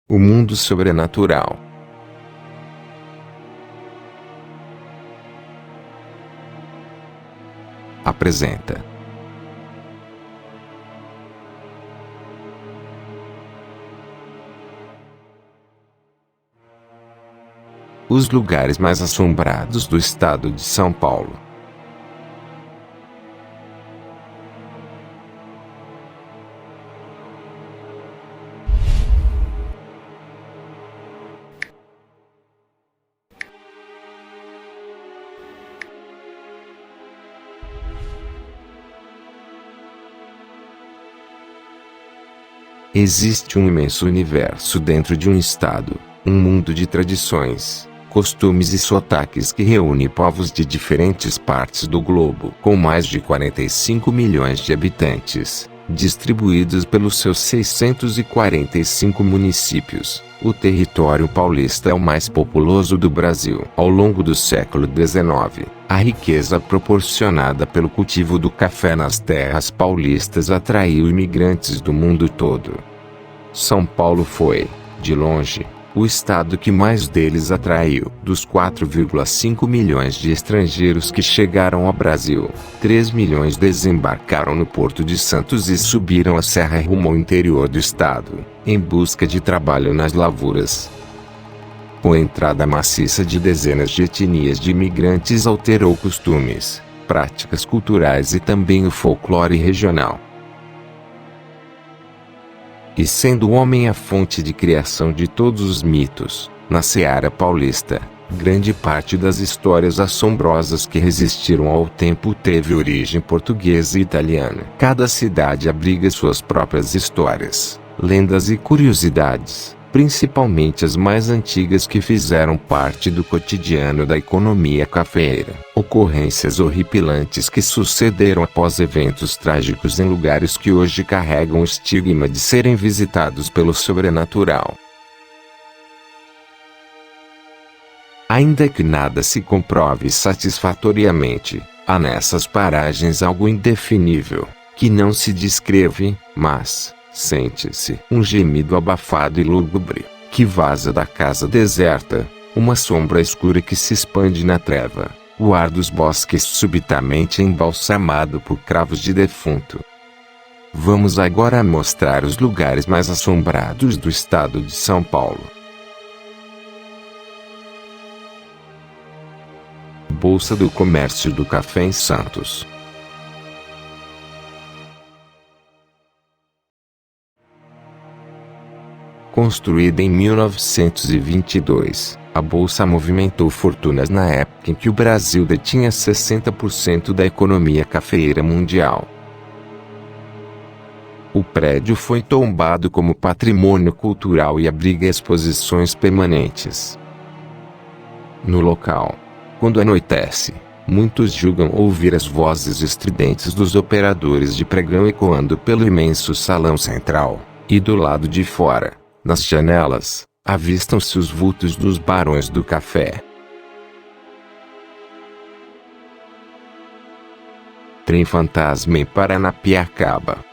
O mundo sobrenatural. Apresenta. Os lugares mais assombrados do estado de São Paulo. Existe um imenso universo dentro de um estado, um mundo de tradições, costumes e sotaques que reúne povos de diferentes partes do globo. Com mais de 45 milhões de habitantes, distribuídos pelos seus 645 municípios, o território paulista é o mais populoso do Brasil. Ao longo do século XIX, a riqueza proporcionada pelo cultivo do café nas terras paulistas atraiu imigrantes do mundo todo. São Paulo foi, de longe, o estado que mais deles atraiu. Dos 4,5 milhões de estrangeiros que chegaram ao Brasil, 3 milhões desembarcaram no Porto de Santos e subiram a serra rumo ao interior do estado, em busca de trabalho nas lavouras. Com a entrada maciça de dezenas de etnias de imigrantes alterou costumes, práticas culturais e também o folclore regional. E sendo o homem a fonte de criação de todos os mitos, na Seara Paulista, grande parte das histórias assombrosas que resistiram ao tempo teve origem portuguesa e italiana. Cada cidade abriga suas próprias histórias, lendas e curiosidades, principalmente as mais antigas que fizeram parte do cotidiano da economia cafeeira. Ocorrências horripilantes que sucederam após eventos trágicos em lugares que hoje carregam o estigma de serem visitados pelo sobrenatural. Ainda que nada se comprove satisfatoriamente, há nessas paragens algo indefinível, que não se descreve, mas sente-se um gemido abafado e lúgubre, que vaza da casa deserta, uma sombra escura que se expande na treva, o ar dos bosques subitamente embalsamado por cravos de defunto. Vamos agora mostrar os lugares mais assombrados do estado de São Paulo. Bolsa do Comércio do Café em Santos. Construída em 1922, a Bolsa movimentou fortunas na época em que o Brasil detinha 60% da economia cafeeira mundial. O prédio foi tombado como patrimônio cultural e abriga exposições permanentes. No local, quando anoitece, muitos julgam ouvir as vozes estridentes dos operadores de pregão ecoando pelo imenso salão central, e do lado de fora, nas janelas, avistam-se os vultos dos barões do café. Trem fantasma em Paranapiacaba.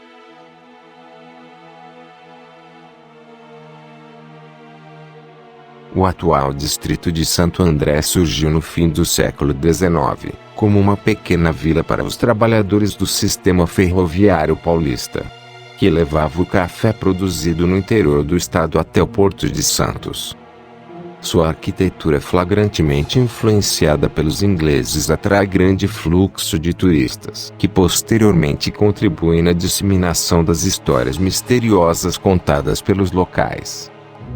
O atual distrito de Santo André surgiu no fim do século XIX, como uma pequena vila para os trabalhadores do sistema ferroviário paulista, que levava o café produzido no interior do estado até o Porto de Santos. Sua arquitetura flagrantemente influenciada pelos ingleses atrai grande fluxo de turistas, que posteriormente contribuem na disseminação das histórias misteriosas contadas pelos locais.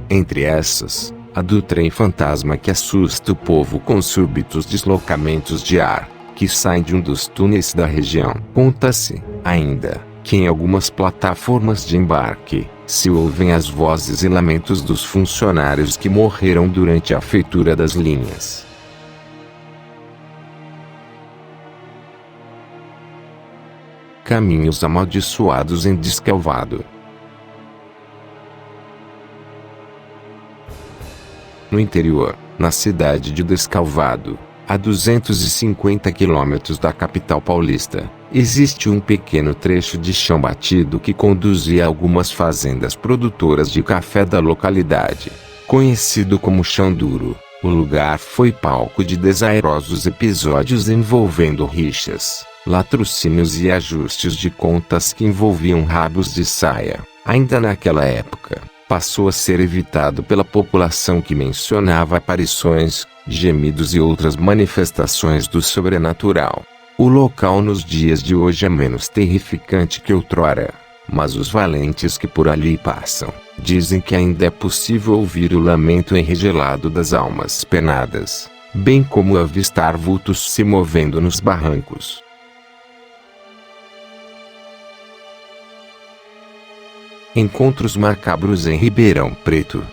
Entre essas, a do trem fantasma que assusta o povo com súbitos deslocamentos de ar, que saem de um dos túneis da região. Conta-se, ainda, que em algumas plataformas de embarque, se ouvem as vozes e lamentos dos funcionários que morreram durante a feitura das linhas. Caminhos amaldiçoados em Descalvado. No interior, na cidade de Descalvado, a 250 quilômetros da capital paulista, Existe um pequeno trecho de chão batido que conduzia a algumas fazendas produtoras de café da localidade. Conhecido como Chão Duro, o lugar foi palco de desairosos episódios envolvendo rixas, latrocínios e ajustes de contas que envolviam rabos de saia. Ainda naquela época, passou a ser evitado pela população que mencionava aparições, gemidos e outras manifestações do sobrenatural. O local nos dias de hoje é menos terrificante que outrora, mas os valentes que por ali passam, dizem que ainda é possível ouvir o lamento enregelado das almas penadas, bem como avistar vultos se movendo nos barrancos. Encontros macabros em Ribeirão Preto.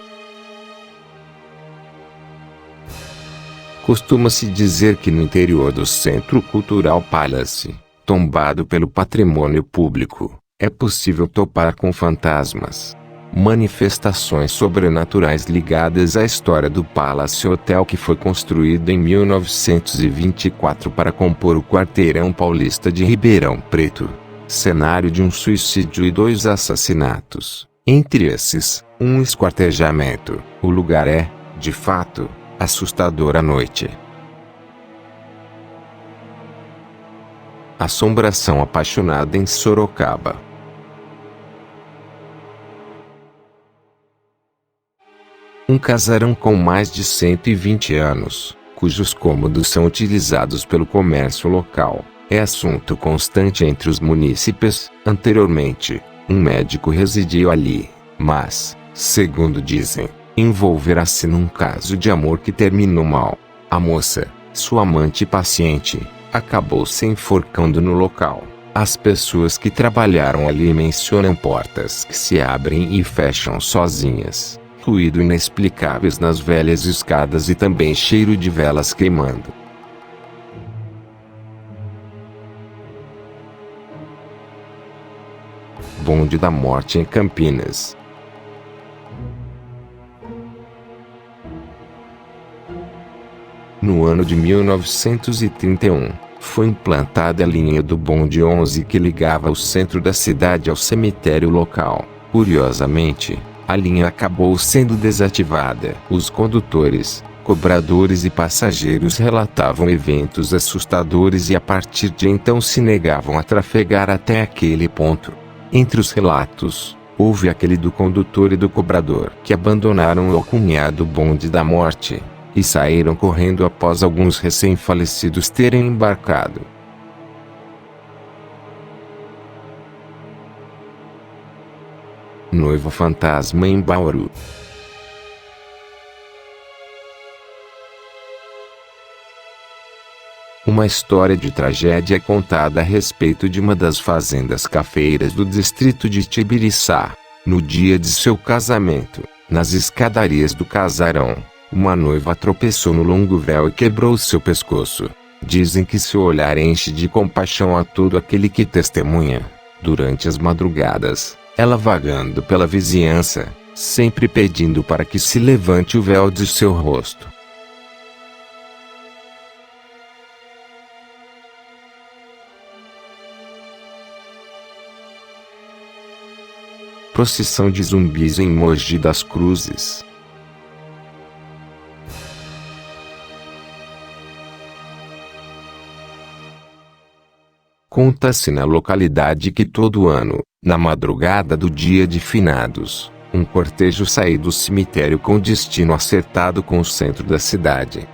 Costuma-se dizer que no interior do Centro Cultural Palace, tombado pelo patrimônio público, é possível topar com fantasmas. Manifestações sobrenaturais ligadas à história do Palace Hotel, que foi construído em 1924 para compor o quarteirão paulista de Ribeirão Preto. Cenário de um suicídio e 2 assassinatos. Entre esses, um esquartejamento. O lugar é, de fato, assustador à noite. Assombração apaixonada em Sorocaba. Um casarão com mais de 120 anos, cujos cômodos são utilizados pelo comércio local, é assunto constante entre os munícipes. Anteriormente, um médico residiu ali, mas, segundo dizem, envolverá-se num caso de amor que terminou mal. A moça, sua amante e paciente, acabou se enforcando no local. As pessoas que trabalharam ali mencionam portas que se abrem e fecham sozinhas, ruído inexplicáveis nas velhas escadas e também cheiro de velas queimando. Bonde da Morte em Campinas. No ano de 1931, foi implantada a linha do bonde 11 que ligava o centro da cidade ao cemitério local. Curiosamente, a linha acabou sendo desativada. Os condutores, cobradores e passageiros relatavam eventos assustadores e a partir de então se negavam a trafegar até aquele ponto. Entre os relatos, houve aquele do condutor e do cobrador que abandonaram o alcunhado Bonde da Morte e saíram correndo após alguns recém-falecidos terem embarcado. Noiva fantasma em Bauru. Uma história de tragédia é contada a respeito de uma das fazendas cafeeiras do distrito de Tibiriçá. No dia de seu casamento, nas escadarias do casarão, uma noiva tropeçou no longo véu e quebrou seu pescoço. Dizem que seu olhar enche de compaixão a todo aquele que testemunha. Durante as madrugadas, ela vagando pela vizinhança, sempre pedindo para que se levante o véu de seu rosto. Procissão de zumbis em Mogi das Cruzes. Conta-se na localidade que todo ano, na madrugada do dia de finados, um cortejo sai do cemitério com destino acertado com o centro da cidade.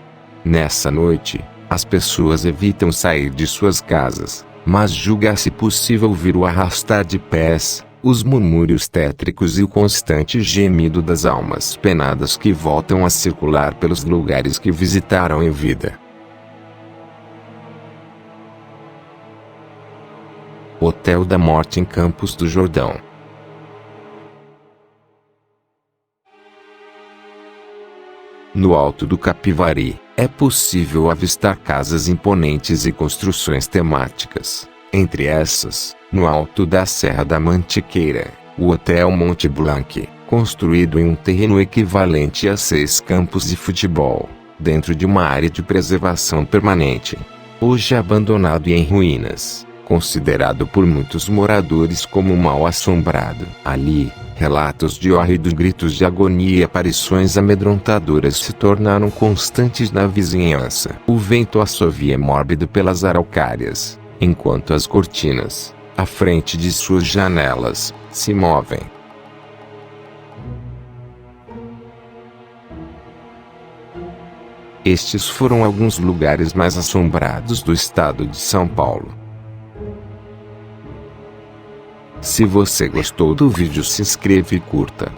Nessa noite, as pessoas evitam sair de suas casas, mas julga-se possível ouvir o arrastar de pés, os murmúrios tétricos e o constante gemido das almas penadas que voltam a circular pelos lugares que visitaram em vida. Hotel da Morte em Campos do Jordão. No alto do Capivari, é possível avistar casas imponentes e construções temáticas. Entre essas, no alto da Serra da Mantiqueira, o Hotel Monte Blanc, construído em um terreno equivalente a 6 campos de futebol, dentro de uma área de preservação permanente. Hoje abandonado e em ruínas, considerado por muitos moradores como mal-assombrado. Ali, relatos de hórridos gritos de agonia e aparições amedrontadoras se tornaram constantes na vizinhança. O vento assovia mórbido pelas araucárias, enquanto as cortinas, à frente de suas janelas, se movem. Estes foram alguns lugares mais assombrados do estado de São Paulo. Se você gostou do vídeo, se inscreva e curta.